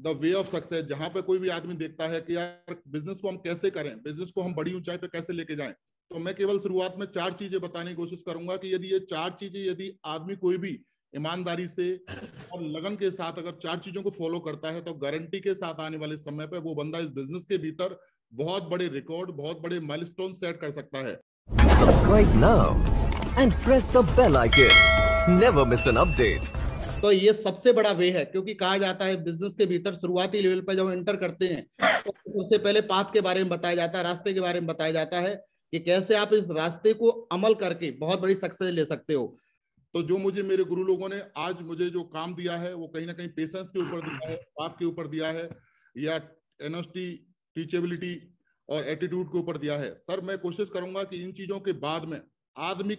The way of success, जहां पे कोई भी आदमी देखता है कि यार बिजनेस को हम कैसे करें, बिजनेस को हम बड़ी ऊंचाई पे कैसे लेके जाएं, तो मैं केवल शुरुआत में 4 चीजें बताने की कोशिश करूंगा कि यदि ये 4 चीजें, यदि आदमी कोई भी ईमानदारी से और लगन के साथ अगर 4 चीजों को फॉलो करता है, तो गारंटी के साथ आने वाले समय पे वो बंदा इस बिजनेस के भीतर बहुत बड़े रिकॉर्ड, बहुत बड़े माइलस्टोन सेट कर सकता है। Subscribe now and press the bell icon. Never miss an update. तो ये सबसे बड़ा वे है, क्योंकि कहा जाता है बिजनेस के भीतर शुरुआती लेवल पर जब एंटर करते हैं तो सबसे पहले पाथ के बारे में बताया जाता है, रास्ते के बारे में बताया जाता है कि कैसे आप इस रास्ते को अमल करके बहुत बड़ी सक्सेस ले सकते हो। तो जो मुझे मेरे गुरु लोगों ने आज मुझे जो काम दिया है वो कहीं ना कहीं पेशेंस के ऊपर दिया है, पाथ के ऊपर दिया है, या एनएसटी, टीचेबिलिटी और एटीट्यूड के ऊपर दिया है। सर मैं कोशिश करूंगा कि इन चीजों के बाद में आदमी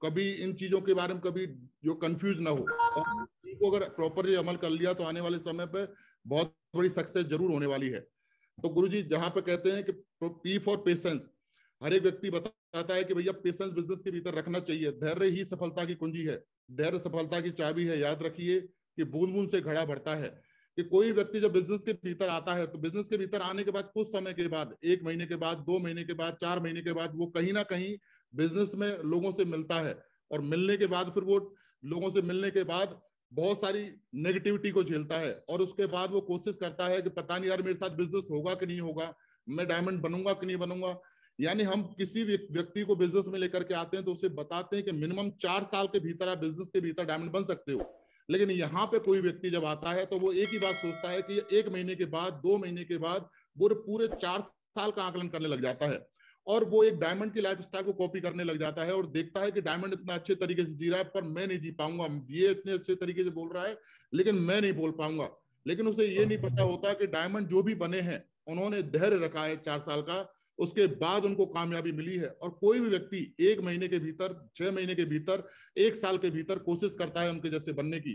कभी इन चीजों के बारे में कभी जो कंफ्यूज ना हो, और इनको अगर प्रॉपरली अमल कर लिया तो आने वाले समय पे बहुत बड़ी सक्सेस जरूर होने वाली है। तो गुरुजी जहां पे कहते हैं कि पी फॉर पेशेंस, हर एक व्यक्ति बताता है कि भैया पेशेंस बिजनेस के भीतर रखना चाहिए, धैर्य ही सफलता की कुंजी है, धैर्य सफलता की चाबी है। याद रखिए कि बूंद बूंद से घड़ा भरता है। कि कोई व्यक्ति जब बिजनेस के भीतर आता है तो बिजनेस के भीतर आने के बाद कुछ समय के बाद, 1 महीने के बाद, 2 महीने के बाद, 4 महीने के बाद, वो कहीं ना कहीं बिजनेस में लोगों से मिलता है, और मिलने के बाद फिर वो लोगों से मिलने के बाद बहुत सारी नेगेटिविटी को झेलता है, और उसके बाद वो कोशिश करता है कि पता नहीं यार मेरे साथ बिजनेस होगा कि नहीं होगा, मैं डायमंड बनूंगा कि नहीं बनूंगा। यानी हम किसी भी व्यक्ति को बिजनेस में लेकर के आते हैं तो उसे बताते हैं कि मिनिमम 4 साल के भीतर आप बिजनेस के भीतर डायमंड बन सकते हो। लेकिन यहाँ पे कोई व्यक्ति जब आता है तो वो एक ही बात सोचता है कि 1 महीने के बाद, 2 महीने के बाद वो पूरे 4 साल का आकलन करने लग जाता है, और वो एक डायमंड की लाइफस्टाइल को कॉपी करने लग जाता है, और देखता है कि डायमंड इतना अच्छे तरीके से जी रहा है पर मैं नहीं जी पाऊंगा, ये इतने अच्छे तरीके से बोल रहा है लेकिन मैं नहीं बोल पाऊंगा। लेकिन उसे ये नहीं पता होता कि डायमंड जो भी बने हैं उन्होंने धैर्य रखा है 4 साल का, उसके बाद उनको कामयाबी मिली है। और कोई भी व्यक्ति 1 महीने के भीतर, 6 महीने के भीतर, 1 साल के भीतर कोशिश करता है उनके जैसे बनने की।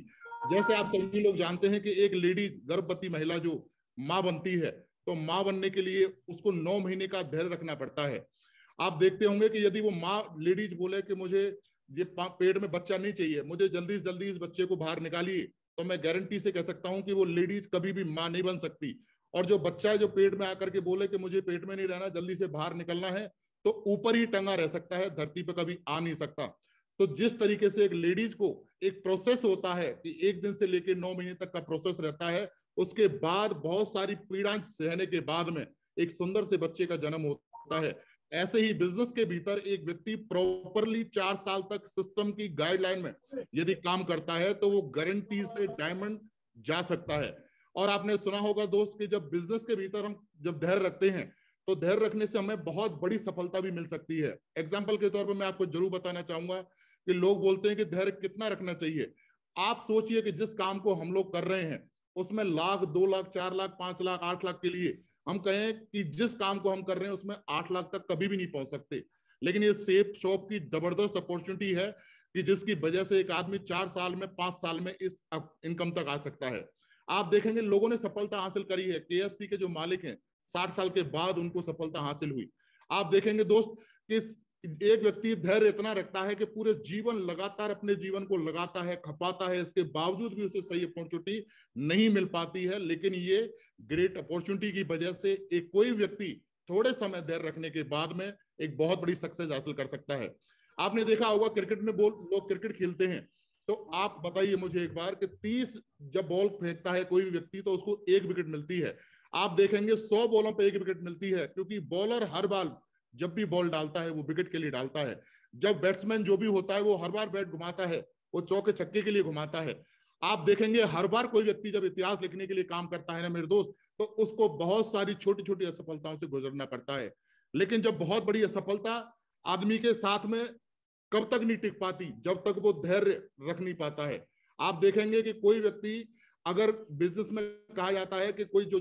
जैसे आप सभी लोग जानते हैं कि एक लेडी, गर्भवती महिला जो माँ बनती है, तो माँ बनने के लिए उसको 9 महीने का धैर्य रखना पड़ता है। आप देखते होंगे कि यदि वो माँ लेडीज बोले कि मुझे ये पेट में बच्चा नहीं चाहिए, मुझे जल्दी से जल्दी इस बच्चे को बाहर निकालिए, तो मैं गारंटी से कह सकता हूं कि वो लेडीज कभी भी माँ नहीं बन सकती। और जो बच्चा जो पेट में आकर के बोले कि मुझे पेट में नहीं रहना, जल्दी से बाहर निकलना है, तो ऊपर ही टंगा रह सकता है, धरती पर कभी आ नहीं सकता। तो जिस तरीके से एक लेडीज को एक प्रोसेस होता है कि 1 दिन से लेकर 9 महीने तक का प्रोसेस रहता है, उसके बाद बहुत सारी पीड़ा सहने के बाद में एक सुंदर से बच्चे का जन्म होता है। ऐसे ही बिजनेस के भीतर एक व्यक्ति प्रॉपरली 4 साल तक सिस्टम की गाइडलाइन में यदि काम करता है तो वो गारंटी से डायमंड जा सकता है। और आपने सुना होगा दोस्त कि जब बिजनेस के भीतर हम जब धैर्य रखते हैं तो धैर्य रखने से हमें बहुत बड़ी सफलता भी मिल सकती है। एग्जाम्पल के तौर पर मैं आपको जरूर बताना चाहूंगा कि लोग बोलते हैं कि धैर्य कितना रखना चाहिए। आप सोचिए कि जिस काम को हम लोग कर रहे हैं उसमें लाख, 2 लाख, 4 लाख, 5 लाख, 8 लाख के लिए हम कहें कि जिस काम को हम कर रहे हैं उसमें 8 लाख तक कभी भी नहीं पहुंच सकते। लेकिन ये सेफ शॉप की जबरदस्त अपॉर्चुनिटी है कि जिसकी वजह से एक आदमी 4 साल में, 5 साल में इस इनकम तक आ सकता है। आप देखेंगे लोगों ने सफलता हासिल करी है, केएफसी के जो मालिक हैं 60 साल के बाद उनको सफलता हासिल हुई। आप देखेंगे दोस्त कि एक व्यक्ति धैर्य इतना रखता है कि पूरे जीवन लगातार अपने जीवन को लगाता है, खपाता है, इसके बावजूद भी उसे सही अपॉर्चुनिटी नहीं मिल पाती है। लेकिन ये ग्रेट अपॉर्चुनिटी की वजह से एक कोई व्यक्ति थोड़े समय धैर्य रखने के बाद में एक बहुत बड़ी सक्सेस हासिल कर सकता है। आपने देखा होगा क्रिकेट में लोग क्रिकेट खेलते हैं, तो आप बताइए मुझे एक बार कि 30 जब बॉल फेंकता है कोई भी व्यक्ति तो उसको 1 विकेट मिलती है। आप देखेंगे 100 बॉलों पे 1 विकेट मिलती है, क्योंकि बॉलर हर बार जब भी बॉल डालता है वो विकेट के लिए डालता है। जब बैट्समैन जो भी होता है वो हर बार बैट घुमाता है, वो चौके छक्के के लिए घुमाता है। आप देखेंगे हर बार कोई व्यक्ति जब इतिहास लिखने के लिए काम करता है ना मेरे दोस्त, तो उसको बहुत सारी छोटी छोटी असफलताओं से गुजरना पड़ता है। लेकिन जब बहुत बड़ी असफलता आदमी के साथ में कब तक नहीं टिक पाती, जब तक वो धैर्य रख नहीं पाता है। आप देखेंगे कि कोई व्यक्ति, अगर बिजनेस में कहा जाता है कि कोई जो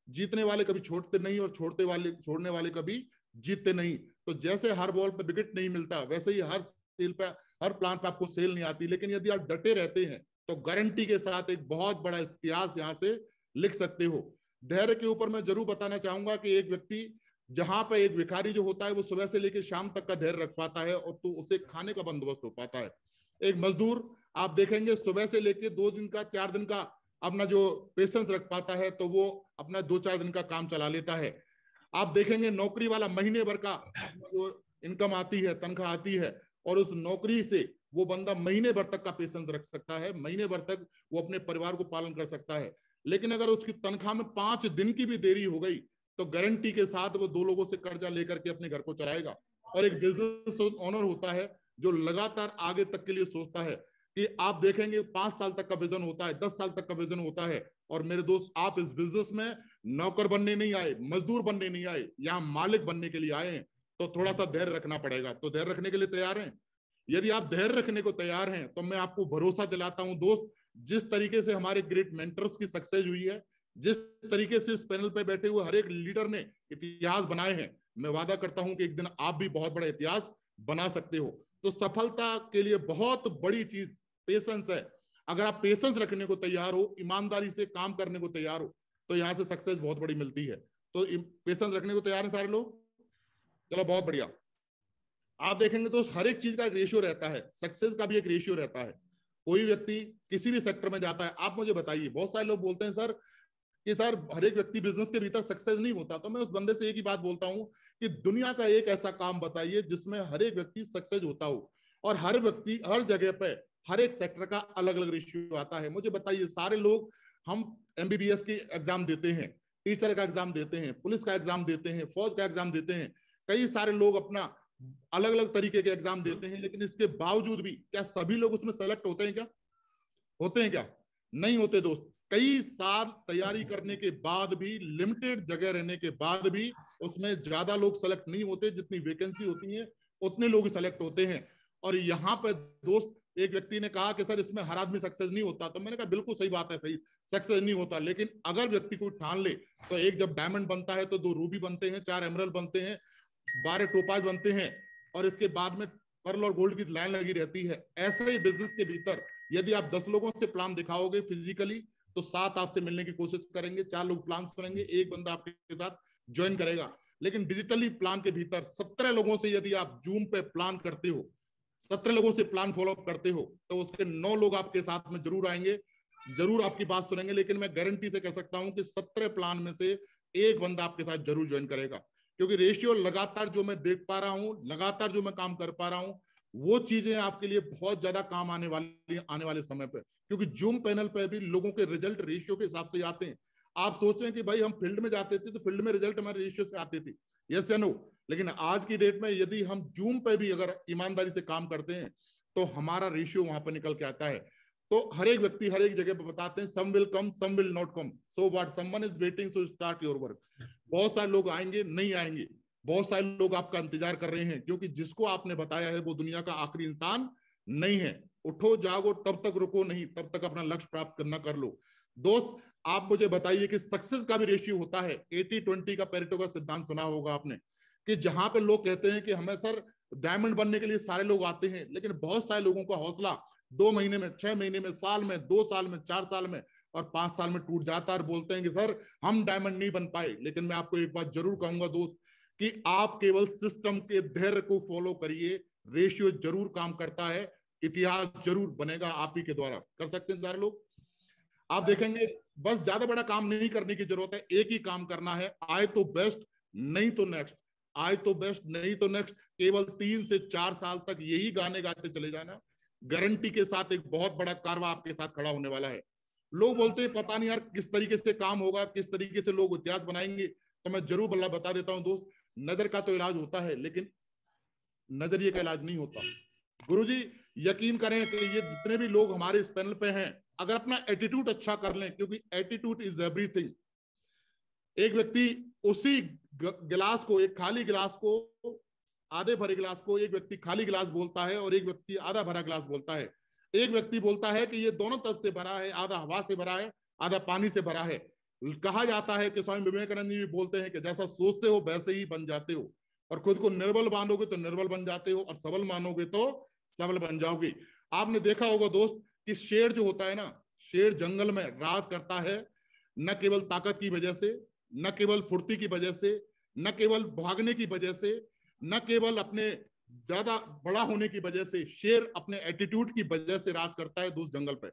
जीतने वाले कभी छोड़ते नहीं और छोड़ने वाले कभी जीतते नहीं, तो जैसे हर बॉल पे विकेट नहीं मिलता वैसे ही हर सेल पे, हर प्लान पे आपको सेल नहीं आती। लेकिन यदि आप डटे रहते हैं तो गारंटी के साथ एक बहुत बड़ा इतिहास यहां से लिख सकते हो। धैर्य के ऊपर मैं जरूर बताना चाहूंगा कि एक व्यक्ति, जहां पर एक भिखारी जो होता है वो सुबह से लेकर शाम तक का धैर्य रख पाता है और तो उसे खाने का बंदोबस्त हो पाता है। एक मजदूर आप देखेंगे सुबह से लेकर 2 दिन का, 4 दिन का अपना जो पेशेंस रख पाता है तो वो अपना 2-4 दिन का काम चला लेता है। आप देखेंगे नौकरी वाला महीने भर का जो इनकम आती है, तनख्वाह आती है, और उस नौकरी से वो बंदा महीने भर तक का पेशेंस रख सकता है, महीने भर तक वो अपने परिवार को पालन कर सकता है। लेकिन अगर उसकी तनख्वाह में 5 दिन की भी देरी हो गई तो गारंटी के साथ वो 2 लोगों से कर्जा लेकर के अपने घर को चलाएगा। और एक बिजनेस ओनर होता है जो लगातार आगे तक के लिए सोचता है कि आप देखेंगे 5 साल तक का विजन होता है, 10 साल तक का विजन होता है। और मेरे दोस्त, आप इस बिजनेस में नौकर बनने नहीं आए, मजदूर बनने नहीं आए, यहाँ मालिक बनने के लिए आए हैं। तो थोड़ा सा धैर्य रखना पड़ेगा। तो धैर्य रखने के लिए तैयार हैं? यदि आप धैर्य रखने को तैयार हैं तो मैं आपको भरोसा दिलाता हूं दोस्त, जिस तरीके से हमारे ग्रेट मेंटर्स की सक्सेस हुई है, जिस तरीके से इस पैनल पे बैठे हुए हर एक लीडर ने इतिहास बनाए हैं, मैं वादा करता हूं कि एक दिन आप भी बहुत बड़ा इतिहास बना सकते हो। तो सफलता के लिए बहुत बड़ी चीज पेशेंस है। अगर आप पेशेंस रखने को तैयार हो, ईमानदारी से काम करने को तैयार हो, तो यहां से सक्सेस बहुत बड़ी मिलती है। तो पेशेंस रखने को तैयार है सारे लोग? चलो बहुत बढ़िया। आप देखेंगे तो हर एक चीज का एक रेशियो रहता है, सक्सेस का भी एक रेशियो रहता है। कोई व्यक्ति किसी भी सेक्टर में जाता है, आप मुझे बताइए, बहुत सारे लोग बोलते हैं सर कि सर हर एक व्यक्ति बिजनेस के भीतर सक्सेस नहीं होता। तो मैं उस बंदे से एक ही बात बोलता हूं कि दुनिया का एक ऐसा काम बताइए जिसमें हर एक व्यक्ति सक्सेस होता हो। और हर व्यक्ति हर जगह पे हर एक सेक्टर का अलग अलग रेशियो आता है। मुझे बताइए, सारे लोग हम एमबीबीएस की एग्जाम देते हैं, टीचर का एग्जाम देते हैं, पुलिस का एग्जाम देते हैं, फौज का एग्जाम देते हैं, कई सारे लोग अपना अलग अलग तरीके के एग्जाम देते हैं। लेकिन इसके बावजूद भी क्या सभी लोग उसमें सेलेक्ट होते हैं? क्या होते हैं? क्या नहीं होते दोस्त। कई साल तैयारी करने के बाद भी, लिमिटेड जगह रहने के बाद भी उसमें ज्यादा लोग सेलेक्ट नहीं होते। जितनी वैकेंसी होती है उतने लोग सेलेक्ट होते हैं। और यहाँ पे दोस्त, एक व्यक्ति ने कहा कि सर इसमें हर आदमी सक्सेस नहीं होता। तो मैंने कहा बिल्कुल सही बात है, सही, सक्सेस नहीं होता। लेकिन अगर व्यक्ति को ठान ले तो एक जब डायमंड बनता है तो 2 रूबी बनते हैं, 4 एमरल्ड बनते हैं, 12 टोपाज बनते हैं, और इसके बाद में पर्ल और गोल्ड की लाइन लगी रहती है। ऐसे ही बिजनेस के भीतर यदि आप 10 लोगों से प्लान दिखाओगे फिजिकली, तो 7 आपसे मिलने की कोशिश करेंगे, 4 लोग प्लान करेंगे, एक बंदा आपके साथ ज्वाइन करेगा। लेकिन डिजिटली प्लान के भीतर 17 लोगों से यदि आप जूम पे प्लान करते हो, 17 लोगों से प्लान फॉलो अप करते हो, तो उसके 9 लोग आपके साथ में जरूर आएंगे, जरूर आपकी बात सुनेंगे। लेकिन मैं गारंटी से कह सकता हूं कि 17 प्लान में से एक बंदा आपके साथ जरूर ज्वाइन करेगा। क्योंकि रेशियो लगातार जो मैं देख पा रहा हूं, लगातार जो मैं काम कर पा रहा हूं, वो चीजें आपके लिए बहुत ज्यादा काम आने वाले समय पे। क्योंकि जूम पैनल पे भी लोगों के रिजल्ट रेशियो के हिसाब से आते हैं। आप सोचें कि भाई हम फील्ड में जाते थे तो फील्ड में रिजल्ट हमारे रेशियो से आते थे, यस या नो। लेकिन आज की डेट में यदि हम जूम पे भी अगर ईमानदारी से काम करते हैं तो हमारा रेशियो वहां पर निकल के आता है। तो हर एक व्यक्ति हर एक जगह पर बताते हैं, some will come, some will not come, so what, someone is waiting, so start your work. बहुत सारे लोग आएंगे, नहीं आएंगे, बहुत सारे लोग आपका इंतजार कर रहे हैं, क्योंकि जिसको आपने बताया है वो दुनिया का आखिरी इंसान नहीं है। उठो जागो, तब तक रुको नहीं, तब तक अपना लक्ष्य प्राप्त करना कर लो। दोस्त, आप मुझे बताइए कि सक्सेस का भी रेशियो होता है। 80-20 का पेरेटो का सिद्धांत सुना होगा आपने, कि जहां पे लोग कहते हैं कि हमें सर डायमंड बनने के लिए सारे लोग आते हैं, लेकिन बहुत सारे लोगों का हौसला 2 महीने में, 6 महीने में, साल में, 2 साल में, 4 साल में और 5 साल में टूट जाता है और बोलते हैं कि सर हम डायमंड नहीं बन पाए। लेकिन मैं आपको एक बात जरूर कहूंगा दोस्त, कि आप केवल सिस्टम के धैर्य को फॉलो करिए, रेशियो जरूर काम करता है, इतिहास जरूर बनेगा आप ही के द्वारा। कर सकते हैं सारे लोग? आप देखेंगे बस ज्यादा बड़ा काम नहीं करने की जरूरत है, एक ही काम करना है, आए तो बेस्ट नहीं तो नेक्स्ट, आए तो बेस्ट नहीं तो नेक्स्ट। केवल 3 से 4 साल तक यही गाने गाते चले जाना, गारंटी के साथ एक बहुत बड़ा कारवा आपके साथ खड़ा होने वाला है। लोग बोलते हैं पता नहीं यार किस तरीके से काम होगा, किस तरीके से लोग इतिहास बनाएंगे। तो मैं जरूर बल्ला बता देता हूं दोस्त, नजर का तो इलाज होता है लेकिन नजरिए का इलाज नहीं होता। गुरुजी यकीन करें कि ये जितने भी लोग हमारे इस पैनल पे हैं, अगर अपना एटीट्यूड अच्छा कर लें, क्योंकि एटीट्यूड इज एवरीथिंग। एक व्यक्ति उसी गिलास को, एक खाली गिलास को, आधे भरे गिलास को एक व्यक्ति खाली गिलास बोलता है और एक व्यक्ति आधा भरा गिलास बोलता है। एक व्यक्ति बोलता है कि ये दोनों तरफ से भरा है, आधा हवा से भरा है, आधा पानी से भरा है। कहा जाता है कि स्वामी विवेकानंद जी भी बोलते हैं कि जैसा सोचते हो वैसे ही बन जाते हो, और खुद को निर्बल मानोगे तो निर्बल बन जाते हो, और सबल मानोगे तो सबल बन जाओगे। आपने देखा होगा दोस्त कि शेर जो होता है ना, शेर जंगल में राज करता है न केवल ताकत की वजह से, न केवल फुर्ती की वजह से, न केवल भागने की वजह से, न केवल अपने ज्यादा बड़ा होने की वजह से, शेर अपने एटीट्यूड की वजह से राज करता है दोस्त जंगल पे।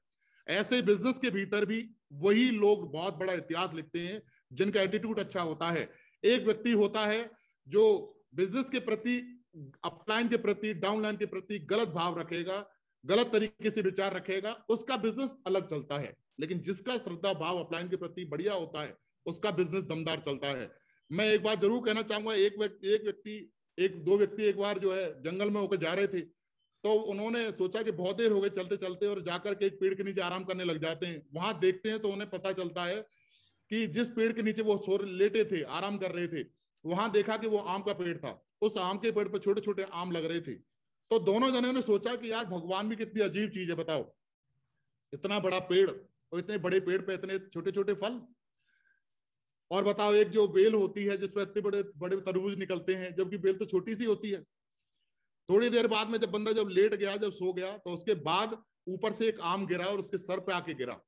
ऐसे बिजनेस के भीतर भी वही लोग बहुत बड़ा इतिहास लिखते हैं जिनका एटीट्यूड अच्छा होता है। एक व्यक्ति होता है जो बिजनेस के प्रति, अपलाइन के प्रति, डाउनलाइन के प्रति गलत भाव रखेगा, गलत तरीके से विचार रखेगा, उसका बिजनेस अलग चलता है। लेकिन जिसका श्रद्धा भाव अपलाइन के प्रति बढ़िया होता है उसका बिजनेस दमदार चलता है। मैं एक बात जरूर कहना चाहूंगा, दो व्यक्ति एक बार जो है जंगल में होकर जा रहे थे, तो उन्होंने सोचा कि बहुत देर हो गई चलते चलते, और जाकर के एक पेड़ के नीचे आराम करने लग जाते हैं। वहां देखते हैं तो उन्हें पता चलता है कि जिस पेड़ के नीचे वो सो लेटे थे, आराम कर रहे थे, वहां देखा कि वो आम का पेड़ था। उस आम के पेड़ पर छोटे छोटे आम लग रहे थे। तो दोनों जनों ने सोचा कि यार भगवान भी कितनी अजीब चीज है, बताओ, इतना बड़ा पेड़ और इतने बड़े पेड़ पे इतने छोटे छोटे फल। और बताओ, एक जो बेल होती है जिस पर इतने बड़े बड़े तरबूज निकलते हैं, जबकि बेल तो छोटी सी होती है। थोड़ी देर बाद में जब बंदा जब लेट गया, जब सो गया, तो उसके बाद ऊपर से एक आम गिरा और उसके सर पे आके गिरा।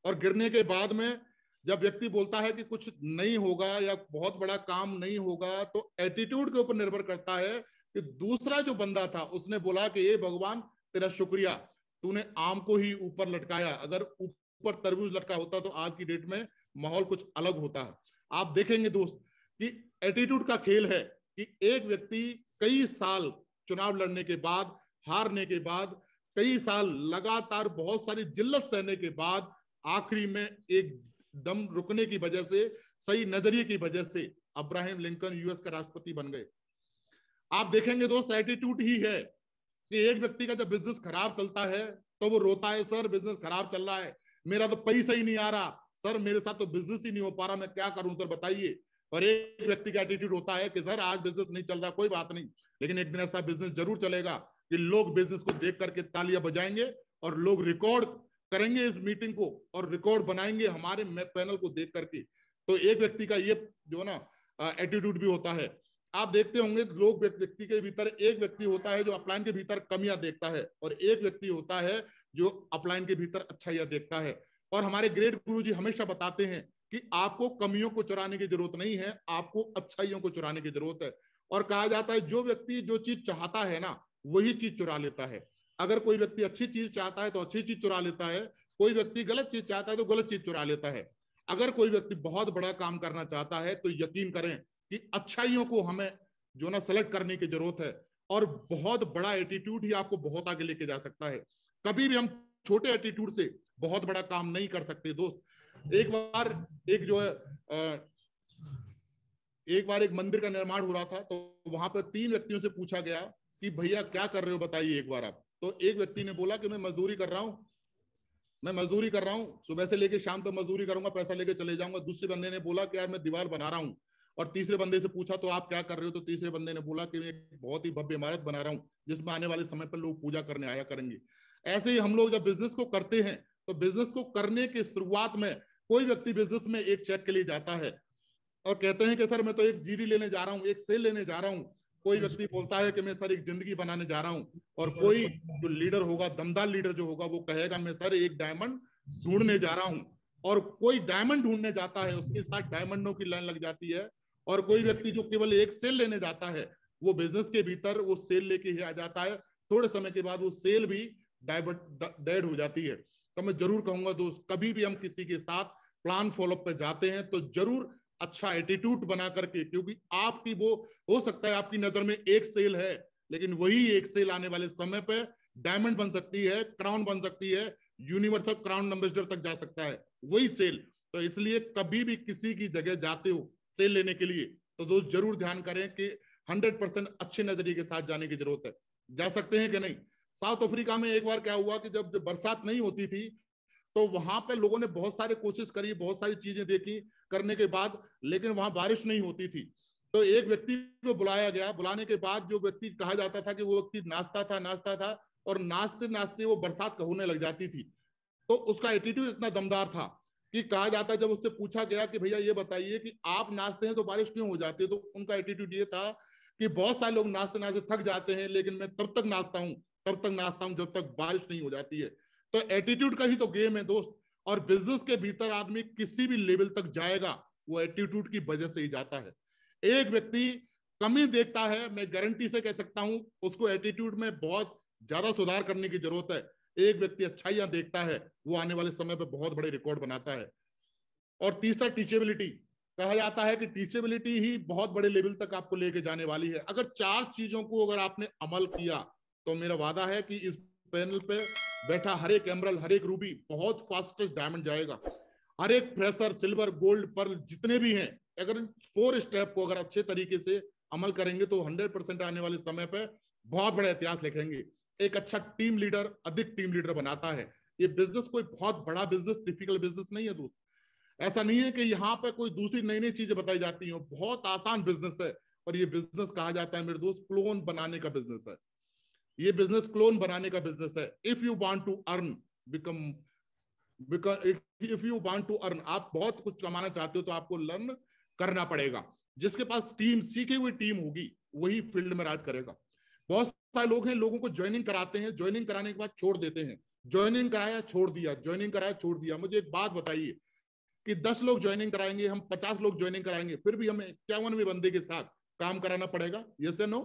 और गिरने के बाद में जब व्यक्ति बोलता है कि कुछ नहीं होगा या बहुत बड़ा काम नहीं होगा, तो एटीट्यूड के ऊपर निर्भर करता है कि दूसरा जो बंदा था उसने बोला कि ये भगवान तेरा शुक्रिया, तूने आम को ही ऊपर लटकाया, अगर ऊपर तरबूज लटका होता तो आज की डेट में माहौल कुछ अलग होता है। आप देखेंगे दोस्त कि एटीट्यूड का खेल है कि एक व्यक्ति कई साल चुनाव लड़ने के बाद, हारने के बाद, कई साल लगातार बहुत सारी जिल्लत सहने के बाद, आखिरी में एक दम रुकने की वजह से, सही नजरिए की वजह से अब्राहम लिंकन यूएस का राष्ट्रपति बन गए। आप देखेंगे दोस्त, एटीट्यूड ही है कि एक व्यक्ति का जब बिजनेस खराब चलता है तो वो रोता है, सर बिजनेस खराब चल रहा है, मेरा तो पैसा ही नहीं आ रहा, सर मेरे साथ तो बिजनेस ही नहीं हो पा रहा, मैं क्या करूं सर बताइए। और एक व्यक्ति का एटीट्यूड होता है कि सर आज बिजनेस नहीं चल रहा, कोई बात नहीं, लेकिन एक दिन ऐसा बिजनेस जरूर चलेगा कि लोग बिजनेस को देख करके तालियां बजाएंगे और लोग रिकॉर्ड करेंगे इस मीटिंग को और रिकॉर्ड बनाएंगे हमारे पैनल को देख करके। तो एक व्यक्ति का ये जो ना एटीट्यूड भी होता है। आप देखते होंगे लोग, व्यक्ति के भीतर एक व्यक्ति होता है जो अपलाइन के भीतर कमियां देखता है, और एक व्यक्ति होता है जो अपलाइन के भीतर अच्छाइयां देखता है। और हमारे ग्रेट गुरु जी हमेशा बताते हैं कि आपको कमियों को चुराने की जरूरत नहीं है, आपको अच्छाइयों को चुराने की जरूरत है। और कहा जाता है जो व्यक्ति जो चीज चाहता है ना, वही चीज चुरा लेता है। अगर कोई व्यक्ति अच्छी चीज चाहता है तो अच्छी चीज चुरा लेता है, कोई व्यक्ति गलत चीज चाहता है तो गलत चीज चुरा लेता है। अगर कोई व्यक्ति बहुत बड़ा काम करना चाहता है तो यकीन करें कि अच्छाइयों को हमें जो ना सेलेक्ट करने की जरूरत है, और बहुत बड़ा एटीट्यूड ही आपको बहुत आगे लेके जा सकता है। कभी भी हम छोटे एटीट्यूड से बहुत बड़ा काम नहीं कर सकते दोस्त। एक बार एक मंदिर का निर्माण हो रहा था, तो वहां पर 3 व्यक्तियों से पूछा गया कि भैया क्या कर रहे हो बताइए एक बार आप। तो एक व्यक्ति ने बोला कि मैं मजदूरी कर रहा हूँ, सुबह से लेके शाम तक मजदूरी करूंगा, पैसा लेके चले जाऊंगा। दूसरे बंदे ने बोला कि यार मैं दीवार बना रहा हूँ। और तीसरे बंदे से पूछा तो आप क्या कर रहे हो, तो तीसरे बंदे ने बोला कि मैं एक बहुत ही भव्य इमारत बना रहा हूँ जिसमें आने वाले समय पर लोग पूजा करने आया करेंगे। ऐसे ही हम लोग जब बिजनेस को करते हैं तो बिजनेस को करने की शुरुआत में कोई व्यक्ति बिजनेस में एक चेक के लिए जाता है और कहते हैं कि सर मैं तो एक जीडी लेने जा रहा हूँ, एक सेल लेने जा रहा हूँ। कोई व्यक्ति बोलता है कि मैं सर एक जिंदगी बनाने जा रहा हूँ। और कोई जो लीडर होगा, दमदार लीडर जो होगा, वो कहेगा मैं सर एक डायमंड ढूंढने जा रहा हूँ। और कोई डायमंड ढूंढने जाता है, उसके साथ डायमंडों की लाइन लग जाती है। और कोई व्यक्ति जो केवल एक सेल लेने जाता है, वो बिजनेस के भीतर वो सेल लेके ही आ जाता है। थोड़े समय के बाद वो सेल भी डेड हो जाती है। तो मैं जरूर कहूंगा दोस्त, कभी भी हम किसी के साथ प्लान फॉलोअप पे जाते हैं तो जरूर अच्छा एटीट्यूड बना करके, क्योंकि आपकी वो हो सकता है आपकी नजर में एक सेल है, लेकिन वही एक सेल आने वाले समय पे डायमंड बन सकती है, क्राउन बन सकती है, यूनिवर्सल क्राउन एम्बेसडर तक जा सकता है वही सेल। तो इसलिए कभी भी किसी की जगह जाते हो सेल लेने के लिए तो दोस्त जरूर ध्यान करें कि 100% अच्छे नजरिए के साथ जाने की जरूरत है। जा सकते हैं कि नहीं। साउथ अफ्रीका में एक बार क्या हुआ कि जब बरसात नहीं होती थी तो वहां पे लोगों ने बहुत सारे कोशिश करी, बहुत सारी चीजें देखी करने के बाद, लेकिन वहां बारिश नहीं होती थी। तो एक व्यक्ति को बुलाया गया। बुलाने के बाद जो व्यक्ति कहा जाता था कि वो व्यक्ति नाचता था और नाचते नाचते वो बरसात होने लग जाती थी। तो उसका एटीट्यूड इतना दमदार था कि कहा जाता, जब उससे पूछा गया कि भैया ये बताइए कि आप नाचते हैं तो बारिश क्यों हो जाती है, तो उनका एटीट्यूड ये था कि बहुत सारे लोग नाचते नाचते थक जाते हैं, लेकिन मैं तब तक नाचता हूं जब तक बारिश नहीं हो जाती है। तो एटीट्यूड का ही तो गेम है दोस्त। और बिजनेस के भीतर आदमी किसी भी लेवल तक जाएगा वो एटीट्यूड की वजह से ही जाता है। एक व्यक्ति कमी देखता है, मैं गारंटी से कह सकता हूं उसको एटीट्यूड में बहुत ज्यादा सुधार करने की जरूरत है। एक व्यक्ति अच्छाइयां देखता है वो आने वाले समय पे बहुत बड़े रिकॉर्ड बनाता है। और तीसरा टीचेबिलिटी, कहा जाता है कि टीचेबिलिटी ही बहुत बड़े लेवल तक आपको लेके जाने वाली है। अगर 4 चीजों को अगर आपने अमल किया तो मेरा वादा है कि इस पैनल पे बैठा हर एक एमरल्ड, हर एक रूबी बहुत फास्टेस्ट डायमंड जाएगा। हर एक फ्रेशर, सिल्वर, गोल्ड, पर्ल जितने भी हैं, अगर 4 स्टेप को अगर अच्छे तरीके से अमल करेंगे तो 100% आने वाले समय पे बहुत बड़ा इतिहास लिखेंगे। एक अच्छा टीम लीडर अधिक टीम लीडर बनाता है। ये बिजनेस कोई बहुत बड़ा बिजनेस, टिपिकल बिजनेस नहीं है दोस्त। ऐसा नहीं है कि यहाँ पे कोई दूसरी नई नई चीजें बताई जाती हो, बहुत आसान बिजनेस है। और ये बिजनेस कहा जाता है मेरे दोस्त क्लोन बनाने का बिजनेस है। ये बिजनेस क्लोन बनाने का बिजनेस है। If you want to earn become if you want to earn, आप बहुत कुछ कमाना चाहते हो तो आपको लर्न करना पड़ेगा। जिसके पास टीम, सीखी हुई टीम होगी वही फील्ड में राज करेगा। बहुत सारे लोग हैं, लोगों को ज्वाइनिंग कराते हैं, ज्वाइनिंग कराने के बाद छोड़ देते हैं। ज्वाइनिंग कराया छोड़ दिया, ज्वाइनिंग कराया छोड़ दिया। मुझे एक बात बताइए कि 10 लोग ज्वाइनिंग कराएंगे, हम 50 लोग ज्वाइनिंग कराएंगे, फिर भी हमें 51वें बंदे के साथ काम कराना पड़ेगा? यस या नो?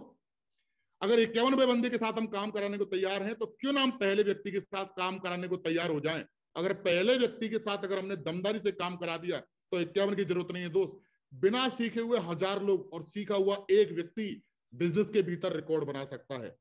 अगर 51वें बंदे के साथ हम काम कराने को तैयार हैं तो क्यों ना हम पहले व्यक्ति के साथ काम कराने को तैयार हो जाएं। अगर पहले व्यक्ति के साथ अगर हमने दमदारी से काम करा दिया तो 51 की जरूरत नहीं है दोस्त। बिना सीखे हुए 1000 लोग और सीखा हुआ एक व्यक्ति बिजनेस के भीतर रिकॉर्ड बना सकता है।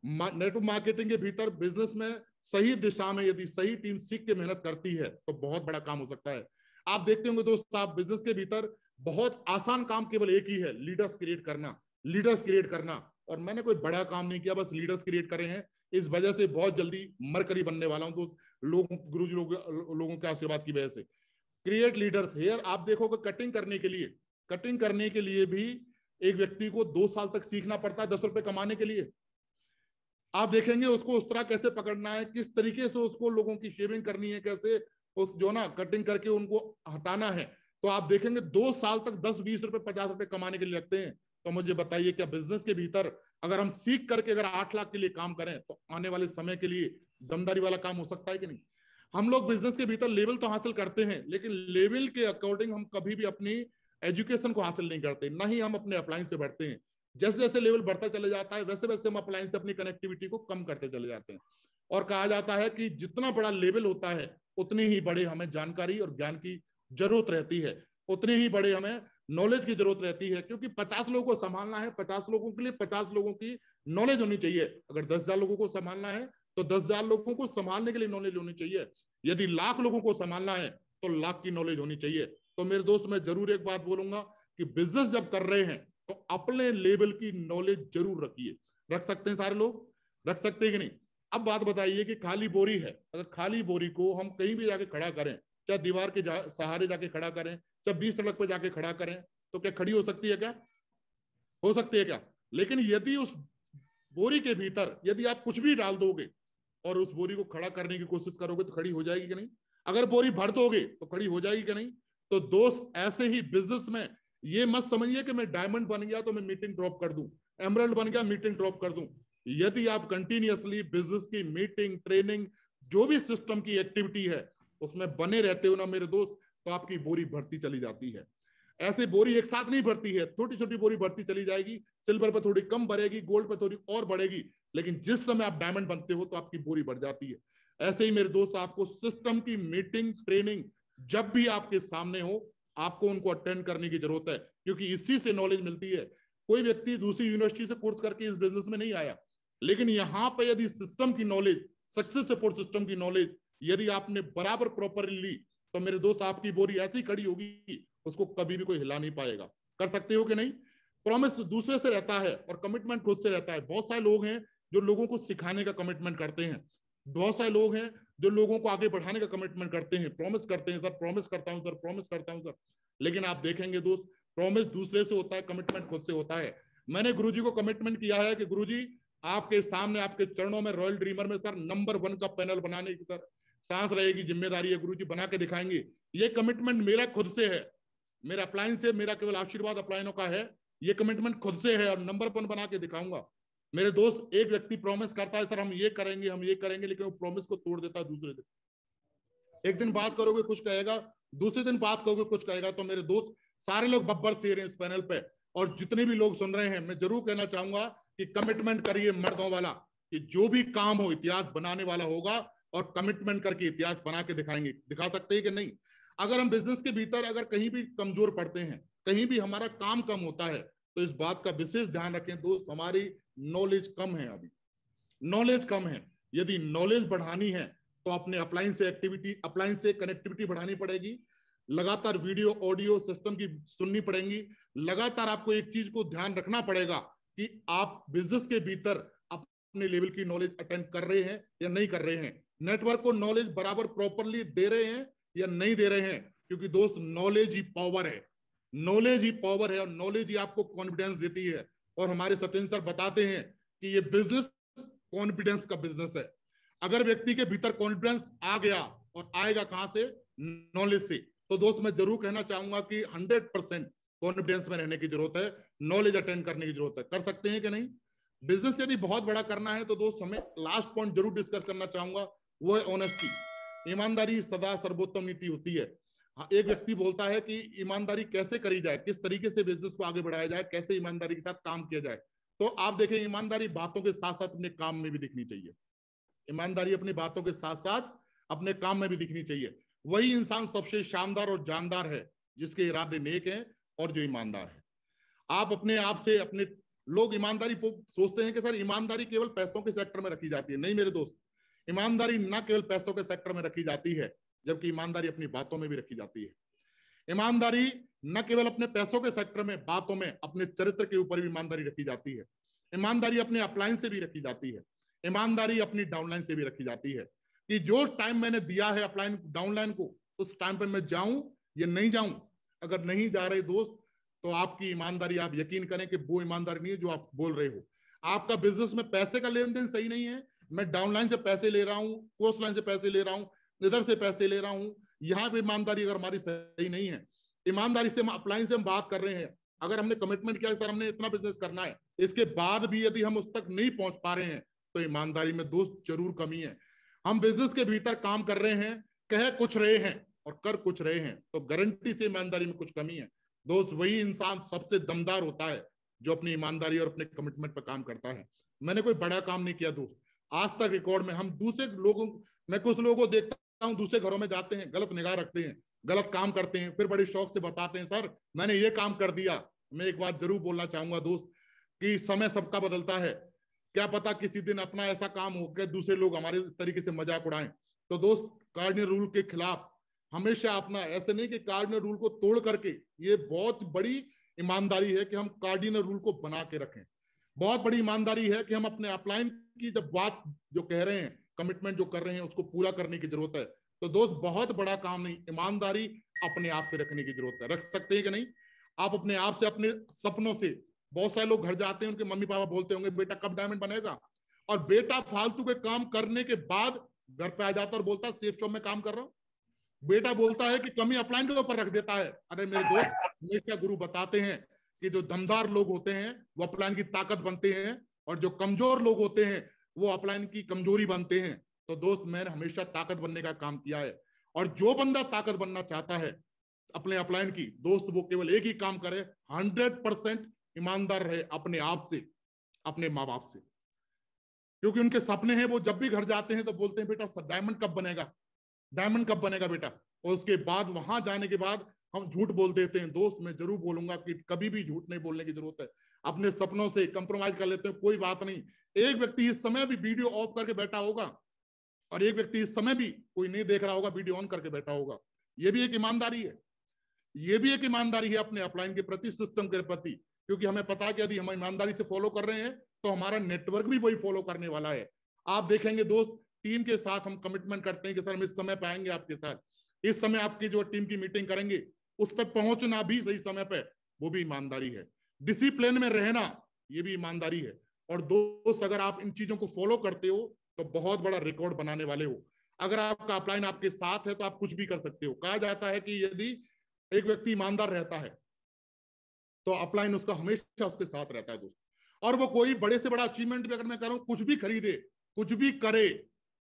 नेटवर्क मार्केटिंग के भीतर बिजनेस में सही दिशा में यदि सही टीम सीख के मेहनत करती है तो बहुत बड़ा काम हो सकता है। आप देखते होंगे दोस्त, आप बिजनेस के भीतर बहुत आसान काम केवल एक ही है, लीडर्स क्रिएट करना, लीडर्स क्रिएट करना। और मैंने कोई बड़ा काम नहीं किया, बस लीडर्स क्रिएट करे हैं। इस वजह से बहुत जल्दी मरकरी बनने वाला हूं दोस्त, गुरुजी लोगों के आशीर्वाद की वजह से। Create leaders here. आप देखोगे कटिंग करने के लिए भी एक व्यक्ति को 2 साल तक सीखना पड़ता है 10 रुपए कमाने के लिए। आप देखेंगे उसको उस तरह कैसे पकड़ना है, किस तरीके से उसको लोगों की शेविंग करनी है, कैसे उस जो ना कटिंग करके उनको हटाना है। तो आप देखेंगे 2 साल तक 10-20 रुपए 50 रुपए कमाने के लिए लगते हैं। तो मुझे बताइए क्या बिजनेस के भीतर अगर हम सीख करके अगर 8 लाख के लिए काम करें तो आने वाले समय के लिए दमदारी वाला काम हो सकता है कि नहीं? हम लोग बिजनेस के भीतर लेवल तो हासिल करते हैं, लेकिन लेवल के अकॉर्डिंग हम कभी भी अपनी एजुकेशन को हासिल नहीं करते, ना ही हम अपने अप्लायंस से बढ़ते हैं। जैसे जैसे लेवल बढ़ता चले जाता है वैसे वैसे हम अप्लायंस से अपनी कनेक्टिविटी को कम करते चले जाते हैं। और कहा जाता है कि जितना बड़ा लेवल होता है उतनी ही बड़े हमें जानकारी और ज्ञान की जरूरत रहती है, उतनी ही बड़े हमें नॉलेज की जरूरत रहती है। क्योंकि 50 लोगों को संभालना है, 50 लोगों के लिए 50 लोगों की नॉलेज होनी चाहिए। अगर 10,000 लोगों को संभालना है तो 10,000 लोगों को संभालने के लिए नॉलेज होनी चाहिए। यदि लाख लोगों को संभालना है तो लाख की नॉलेज होनी चाहिए। तो मेरे दोस्त, मैं जरूर एक बात बोलूंगा कि बिजनेस जब कर रहे हैं तो अपने लेवल की नॉलेज जरूर रखिए। रख सकते हैं सारे लोग? रख सकते हैं कि नहीं? अब बात बताइए कि खाली बोरी है, अगर खाली बोरी को हम कहीं भी जाके खड़ा करें, चाहे दीवार के सहारे जाके खड़ा करें, चाहे 20 सड़क पे जाके खड़ा करें, तो क्या खड़ी हो सकती है? क्या हो सकती है क्या? लेकिन यदि उस बोरी के भीतर यदि आप कुछ भी डाल दोगे और उस बोरी को खड़ा करने की कोशिश करोगे तो खड़ी हो जाएगी कि नहीं? अगर बोरी भर दोगे तो खड़ी हो जाएगी कि नहीं? तो दोस्त, ऐसे ही बिजनेस में ये मत समझिए कि मैं डायमंड बन गया तो मैं मीटिंग ड्रॉप कर दूं, एमरल्ड बन गया मीटिंग ड्रॉप कर दूं। यदि आप कंटिन्यूअसली बिजनेस की मीटिंग, ट्रेनिंग, जो भी सिस्टम की एक्टिविटी है उसमें बने रहते हो ना मेरे दोस्त, तो आपकी बोरी भरती चली जाती है। ऐसे बोरी एक साथ नहीं भरती है, छोटी छोटी बोरी भरती चली जाएगी। सिल्वर पे थोड़ी कम बढ़ेगी, गोल्ड पे थोड़ी और बढ़ेगी, लेकिन जिस समय आप डायमंड बनते हो तो आपकी बोरी बढ़ जाती है। ऐसे ही मेरे दोस्त, आपको सिस्टम की मीटिंग, ट्रेनिंग जब भी आपके सामने हो आपको उनको अटेंड करने की जरूरत है, क्योंकि इसी से नॉलेज मिलती है। कोई व्यक्ति दूसरी यूनिवर्सिटी से कोर्स करके इस बिजनेस में नहीं आया, लेकिन यहाँ पे यदि सिस्टम की नॉलेज, सक्सेस सपोर्ट सिस्टम की नॉलेज यदि आपने बराबर प्रॉपरली ली तो मेरे दोस्त आपकी बोरी ऐसी खड़ी होगी उसको कभी भी कोई हिला नहीं पाएगा। कर सकते हो कि नहीं? प्रॉमिस दूसरे से रहता है और कमिटमेंट खुद से रहता है। बहुत सारे लोग हैं जो लोगों को सिखाने का कमिटमेंट करते हैं, बहुत सारे लोग हैं जो लोगों को आगे बढ़ाने का कमिटमेंट करते हैं, प्रॉमिस करते हैं, सर प्रॉमिस करता हूं सर, प्रॉमिस करता हूं सर। लेकिन आप देखेंगे दोस्त, प्रॉमिस दूसरे से होता है, कमिटमेंट खुद से होता है। मैंने गुरुजी को कमिटमेंट किया है कि गुरुजी आपके सामने, आपके चरणों में, रॉयल ड्रीमर में सर नंबर 1 का पैनल बनाने की सर सांस रहेगी, जिम्मेदारी है, गुरुजी बना के दिखाएंगे। ये कमिटमेंट मेरा खुद से है, मेरा अप्लायंस से, मेरा केवल आशीर्वाद अप्लायनों का है। ये कमिटमेंट खुद से है और नंबर 1 बना के दिखाऊंगा। मेरे दोस्त, एक व्यक्ति प्रॉमिस करता है सर हम ये करेंगे, हम ये करेंगे, लेकिन वो प्रॉमिस को तोड़ देता है दूसरे दिन। एक दिन बात करोगे कुछ कहेगा, दूसरे दिन बात करोगे कुछ कहेगा। तो मेरे दोस्त, सारे लोग बब्बर शेर हैं इस पैनल पे, और जितने भी लोग सुन रहे हैं मैं जरूर कहना चाहूंगा कि कमिटमेंट करिए मर्दों वाला। कि जो भी काम हो इतिहास बनाने वाला होगा और कमिटमेंट करके इतिहास बना के दिखाएंगे। दिखा सकते हैं कि नहीं? अगर हम बिजनेस के भीतर अगर कहीं भी कमजोर पड़ते हैं, कहीं भी हमारा काम कम होता है, तो इस बात का विशेष ध्यान रखें दोस्त, हमारी नॉलेज कम है, अभी नॉलेज कम है। यदि नॉलेज बढ़ानी है तो अपने अप्लायंस से कनेक्टिविटी बढ़ानी पड़ेगी, लगातार वीडियो ऑडियो सिस्टम की सुननी पड़ेगी, लगातार आपको एक चीज को ध्यान रखना पड़ेगा कि आप बिजनेस के भीतर अपने लेवल की नॉलेज अटेंड कर रहे हैं या नहीं कर रहे हैं, नेटवर्क को नॉलेज बराबर प्रॉपरली दे रहे हैं या नहीं दे रहे हैं। क्योंकि दोस्त नॉलेज ही पावर है, नॉलेज ही पावर है, और नॉलेज ही आपको कॉन्फिडेंस देती है। और हमारे सत्येंद्र सर बताते हैं कि ये बिजनेस कॉन्फिडेंस का बिजनेस है। अगर व्यक्ति के भीतर कॉन्फिडेंस आ गया, और आएगा कहां से? नॉलेज से। तो दोस्त मैं जरूर कहना चाहूंगा कि 100% कॉन्फिडेंस में रहने की जरूरत है, नॉलेज अटेंड करने की जरूरत है। कर सकते हैं कि नहीं? बिजनेस यदि बहुत बड़ा करना है तो दोस्त हमें लास्ट पॉइंट जरूर डिस्कस करना चाहूंगा, वो है ऑनेस्टी। ईमानदारी सदा सर्वोत्तम नीति होती है। एक व्यक्ति बोलता है कि ईमानदारी कैसे करी जाए, किस तरीके से बिजनेस को आगे बढ़ाया जाए, कैसे ईमानदारी के साथ काम किया जाए। तो आप देखें, ईमानदारी बातों के साथ साथ अपने काम में भी दिखनी चाहिए। ईमानदारी अपनी बातों के साथ साथ अपने काम में भी दिखनी चाहिए। वही इंसान सबसे शानदार और जानदार है जिसके इरादे नेक हैं और जो ईमानदार है। आप अपने आप से अपने लोग ईमानदारी सोचते हैं कि सर ईमानदारी केवल पैसों के सेक्टर में रखी जाती है। नहीं मेरे दोस्त, ईमानदारी न केवल पैसों के सेक्टर में रखी जाती है, जबकि ईमानदारी अपनी बातों में भी रखी जाती है। ईमानदारी न केवल अपने पैसों के सेक्टर में, बातों में, अपने चरित्र के ऊपर भी ईमानदारी रखी जाती है। ईमानदारी अपने अपलाइन से भी रखी जाती है, ईमानदारी अपनी डाउनलाइन से भी रखी जाती है कि जो टाइम मैंने दिया है अपलाइन डाउनलाइन को, उस टाइम पर मैं जाऊं या नहीं जाऊं। अगर नहीं जा रहे दोस्त, तो आपकी ईमानदारी, आप यकीन करें कि वो ईमानदारी नहीं है जो आप बोल रहे हो। आपका बिजनेस में पैसे का लेन देन सही नहीं है, मैं डाउनलाइन से पैसे ले रहा हूं, कोस्ट लाइन से पैसे ले रहा हूं, इधर से पैसे ले रहा हूं, यहां पे ईमानदारी अगर हमारी सही नहीं है। ईमानदारी से हम अपलाइन से हम बात कर रहे हैं, अगर हमने कमिटमेंट किया सर हमने इतना बिजनेस करना है, इसके बाद भी यदि हम उस तक नहीं पहुंच पा रहे हैं, तो ईमानदारी में दोस्त जरूर कमी है। हम बिजनेस के भीतर काम कर रहे हैं, कह कुछ रहे हैं और कर कुछ रहे हैं, तो गारंटी से ईमानदारी में कुछ कमी है। दोस्त वही इंसान सबसे दमदार होता है जो अपनी ईमानदारी और अपने कमिटमेंट पर काम करता है। मैंने कोई बड़ा काम नहीं किया दोस्त, आज तक रिकॉर्ड में हम दूसरे लोगों, मैं कुछ लोगों को देखता हूं दूसरे घरों में जाते हैं, गलत निगाह रखते हैं, गलत काम करते हैं, फिर बड़े शौक से बताते हैं सर मैंने ये काम कर दिया। मैं एक बात जरूर बोलना चाहूंगा दोस्त कि समय सबका बदलता है, क्या पता किसी दिन अपना ऐसा काम हो कि दूसरे लोग हमारे इस तरीके से मजाक उड़ाएं। तो दोस्त कार्डिनल रूल के खिलाफ हमेशा अपना, ऐसे नहीं कि कार्डिनल रूल को तोड़ करके, ये बहुत बड़ी ईमानदारी है कि हम कार्डिनल रूल को बना के रखें। बहुत बड़ी ईमानदारी है कि हम अपने अपलाइन की जब बात जो कह रहे हैं, कमिटमेंट जो कर रहे हैं, उसको पूरा करने की जरूरत है। तो दोस्त बहुत बड़ा काम नहीं, ईमानदारी अपने आप से रखने की जरूरत है। रख सकते हैं कि नहीं? आप अपने आप से, अपने सपनों से, बहुत सारे लोग घर जाते हैं, उनके मम्मी पापा बोलते होंगे बेटा कब डायमंड बनेगा, और बेटा फालतू के काम करने के बाद घर पे आ जाता और बोलता सेफ शॉप में काम कर रहा हूं। बेटा बोलता है कि कमी अपलाइन के ऊपर रख देता है। अरे मेरे दोस्त, हमेशा गुरु बताते हैं कि जो दमदार लोग होते हैं वो अपलाइन की ताकत बनते हैं, और जो कमजोर लोग होते हैं वो अपलाइन की कमजोरी बनते हैं। तो दोस्त मैंने हमेशा ताकत बनने का काम किया है, और जो बंदा ताकत बनना चाहता है अपने अपलाइन की, दोस्त वो केवल एक ही काम करे, 100% ईमानदार रहे अपने आप से, अपने माँ बाप से। क्योंकि उनके सपने हैं, वो जब भी घर जाते हैं तो बोलते हैं बेटा डायमंड कब बनेगा, डायमंड कब बनेगा बेटा। और उसके बाद वहां जाने के बाद हम झूठ बोल देते हैं। दोस्त मैं जरूर बोलूंगा कि कभी भी झूठ नहीं बोलने की जरूरत है, अपने सपनों से कंप्रोमाइज कर लेते हैं, कोई बात नहीं। एक व्यक्ति इस समय भी वीडियो ऑफ करके बैठा होगा, और एक व्यक्ति इस समय भी कोई नहीं देख रहा होगा, वीडियो ऑन करके बैठा होगा। ये भी एक ईमानदारी है, ये भी एक ईमानदारी है अपने अपलाइन के प्रति, सिस्टम के प्रति। क्योंकि हमें पता है कि यदि हम ईमानदारी से फॉलो कर रहे हैं तो हमारा नेटवर्क भी वही फॉलो करने वाला है। आप देखेंगे दोस्त, टीम के साथ हम कमिटमेंट करते हैं कि सर हम इस समय पे आएंगे आपके साथ, इस समय आपकी जो टीम की मीटिंग करेंगे, उस पर पहुंचना भी सही समय पे, वो भी ईमानदारी है। डिसिप्लिन में रहना, ये भी ईमानदारी है। और दोस्त अगर आप इन चीजों को फॉलो करते हो तो बहुत बड़ा रिकॉर्ड बनाने वाले हो। अगर आपका अपलाइन आपके साथ है तो आप कुछ भी कर सकते हो। कहा जाता है कि यदि एक व्यक्ति ईमानदार रहता है तो अपलाइन उसका हमेशा उसके साथ रहता है दोस्त। और वो कोई बड़े से बड़ा अचीवमेंट भी अगर मैं कह रहा हूं, कुछ भी खरीदे, कुछ भी करे,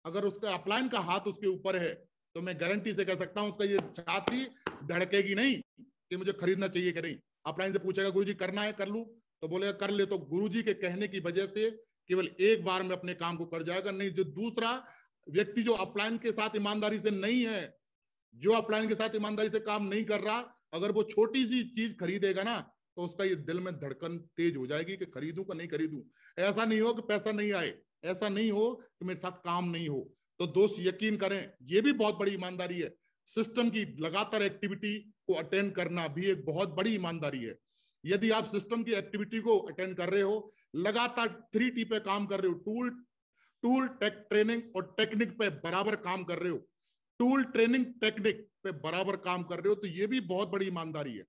अगर उसका अपलाइन का हाथ उसके ऊपर है तो मैं गारंटी से कह सकता हूं उसका ये छाती धड़केगी नहीं कि मुझे खरीदना चाहिए कि नहीं। अपलाइन से पूछेगा गुरुजी करना है कर लूं, तो बोलेगा कर ले। तो गुरुजी के कहने की वजह से केवल एक बार में अपने काम को कर जाएगा। नहीं, जो दूसरा व्यक्ति जो अपलाइन के साथ ईमानदारी से नहीं है, जो अपलाइन के साथ ईमानदारी से काम नहीं कर रहा, अगर वो छोटी सी चीज खरीदेगा ना तो उसका ये दिल में धड़कन तेज हो जाएगी कि खरीदूं का नहीं खरीदूं। ऐसा नहीं हो कि पैसा नहीं आए, ऐसा नहीं हो कि मेरे साथ काम नहीं हो। तो दोस्त यकीन करें, ये भी बहुत बड़ी ईमानदारी है। सिस्टम की लगातार एक्टिविटी को अटेंड करना भी एक बहुत बड़ी ईमानदारी है। यदि आप सिस्टम की एक्टिविटी को अटेंड कर रहे हो, लगातार 3T पे काम कर रहे हो, टूल टेक ट्रेनिंग और टेक्निक पे बराबर काम कर रहे हो, टूल ट्रेनिंग टेक्निक पे बराबर काम कर रहे हो, तो ये भी बहुत बड़ी ईमानदारी है।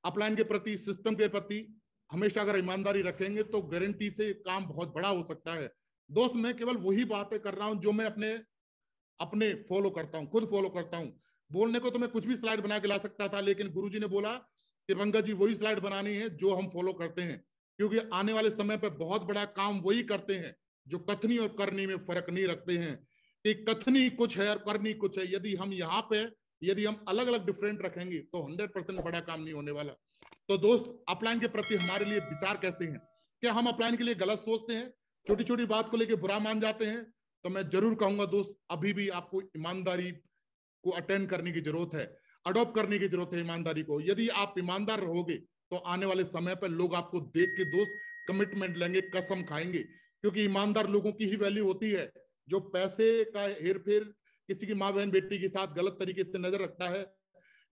अपलाइन के प्रति, सिस्टम के प्रति हमेशा अगर ईमानदारी रखेंगे तो गारंटी से काम बहुत बड़ा हो सकता है। दोस्त, मैं केवल वही बातें कर रहा हूं जो मैं अपने फॉलो करता हूं, खुद फॉलो करता हूं। बोलने को तो मैं कुछ भी स्लाइड बना के ला सकता था, लेकिन गुरुजी ने बोला कि पंकज जी वही स्लाइड बनानी है जो हम फॉलो करते हैं, क्योंकि आने वाले समय पर बहुत बड़ा काम वही करते हैं जो कथनी और करनी में फर्क नहीं रखते हैं कि कथनी कुछ है और करनी कुछ है। यदि हम अलग अलग डिफरेंट रखेंगे तो 100% बड़ा काम नहीं होने वाला। तो दोस्त, अपलाइन के प्रति हमारे लिए विचार कैसे हैं? क्या हम अपलाइन के लिए गलत सोचते हैं, छोटी छोटी बात को लेकर बुरा मान जाते हैं? तो मैं जरूर कहूंगा दोस्त, अभी भी आपको ईमानदारी को अटेंड करने की जरूरत है, अडॉप्ट करने की जरूरत है ईमानदारी को। यदि आप ईमानदार रहोगे तो आने वाले समय पर लोग आपको देख के दोस्त कमिटमेंट लेंगे, कसम खाएंगे, क्योंकि ईमानदार लोगों की ही वैल्यू होती है। जो पैसे का हेरफेर, किसी की माँ बहन बेटी के साथ गलत तरीके से नजर रखता है,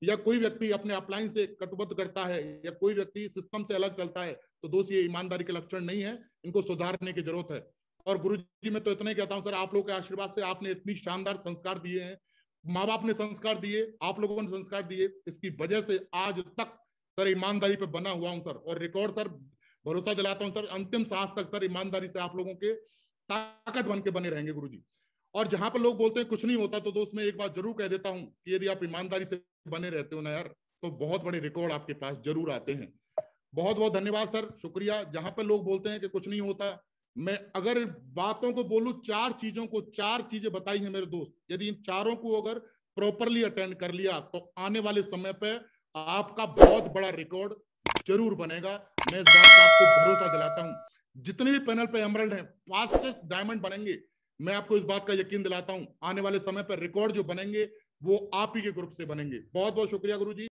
या कोई व्यक्ति अपने अपलाइन से कटुबद्ध करता है, या कोई व्यक्ति सिस्टम से अलग चलता है, तो दोस्त ये ईमानदारी के लक्षण नहीं है, इनको सुधारने की जरूरत है। और गुरुजी मैं तो इतना ही कहता हूं सर, आप लोगों के आशीर्वाद से आपने इतनी शानदार संस्कार दिए हैं, माँ बाप ने संस्कार दिए, आप लोगों ने संस्कार दिए, इसकी वजह से आज तक सर ईमानदारी पे बना हुआ हूं सर। और रिकॉर्ड सर, भरोसा दिलाता हूं सर, अंतिम सांस तक सर ईमानदारी से आप लोगों के ताकत बन के बने रहेंगे गुरुजी। और जहां पर लोग बोलते हैं कुछ नहीं होता, तो दोस्त मैं एक बात जरूर कह देता हूं कि यदि आप ईमानदारी से बने रहते हो ना यार, तो बहुत बड़े रिकॉर्ड आपके पास जरूर आते हैं। बहुत बहुत धन्यवाद सर, शुक्रिया। जहां पर लोग बोलते हैं कि कुछ नहीं होता, मैं अगर बातों को बोलूं, 4 चीजें बताई हैं मेरे दोस्त, यदि इन चारों को अगर प्रॉपरली अटेंड कर लिया तो आने वाले समय पे आपका बहुत बड़ा रिकॉर्ड जरूर बनेगा। मैं इस बात का आपको भरोसा दिलाता हूं। जितने भी पैनल पे एमरल्ड हैं, फास्टेस्ट डायमंड बनेंगे, मैं आपको इस बात का यकीन दिलाता हूं। आने वाले समय पर रिकॉर्ड जो बनेंगे वो आप ही के ग्रुप से बनेंगे। बहुत बहुत शुक्रिया गुरुजी।